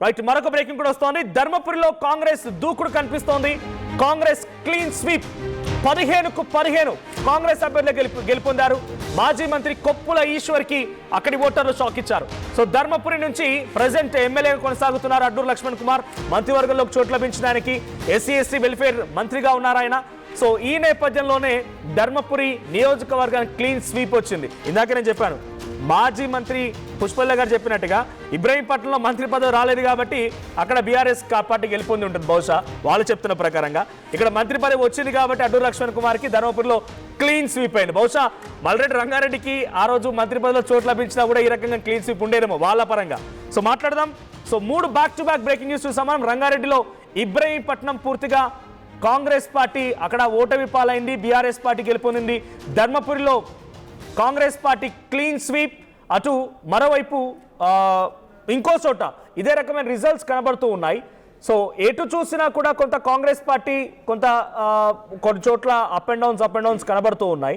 Right, మరొక breaking కూడా వస్తోంది. ధర్మపురిలో కాంగ్రెస్ దూకుడు కనిపిస్తోంది. కాంగ్రెస్ క్లీన్ స్వీప్ 15కు 15 కాంగ్రెస్ అభ్యర్థులు గెలుపొందారు. మాజీ మంత్రి కొప్పుల ఈశ్వర్కి అక్కడి ఓటర్లు షాక్ ఇచ్చారు. సో ధర్మపురి నుంచి ప్రజెంట్ ఎమ్మెల్యేగా కొనసాగుతున్నారు అడ్డూరు లక్ష్మణ్ కుమార్. మంత్రివర్గంలోకి చోటు లభించడానికి ఎస్సీ ఎస్టీ వెల్ఫేర్ మంత్రిగా ఉన్నారు ఆయన. సో ఈ నేపథ్యంలోనే ధర్మపురి నియోజకవర్గానికి క్లీన్ స్వీప్ వచ్చింది. ఇందాక నేను చెప్పాను, మాజీ మంత్రి పుష్పల్య గారు చెప్పినట్టుగా ఇబ్రహీంపట్నంలో మంత్రి పదవి రాలేదు కాబట్టి అక్కడ బీఆర్ఎస్ పార్టీ గెలుపొంది ఉంటుంది బహుశా వాళ్ళు చెప్తున్న ప్రకారంగా. ఇక్కడ మంత్రి పదవి వచ్చింది కాబట్టి అడ్డూరు లక్ష్మణ్ కుమార్కి ధర్మపురిలో క్లీన్ స్వీప్ అయింది. బహుశా మల్రెడ్డి రంగారెడ్డికి ఆ రోజు మంత్రి పదవిలో చోటు లభించినా కూడా ఈ రకంగా క్లీన్ స్వీప్ ఉండేదేమో వాళ్ళ పరంగా. సో మాట్లాడదాం. So 3 back to back breaking news చూసాం మనం. రంగారెడ్డిలో ఇబ్రహీంపట్నం పూర్తిగా కాంగ్రెస్ పార్టీ అక్కడ ఓటమి పాలైంది, బీఆర్ఎస్ పార్టీ గెలుపొందింది. ధర్మపురిలో కాంగ్రెస్ పార్టీ క్లీన్ స్వీప్. అటు మరోవైపు ఇంకో చోట ఇదే రకమైన రిజల్ట్స్ కనబడుతూ ఉన్నాయి. సో ఎటు చూసినా కూడా కొంత కాంగ్రెస్ పార్టీ కొన్ని చోట్ల అప్ అండ్ డౌన్స్ కనబడుతూ ఉన్నాయి.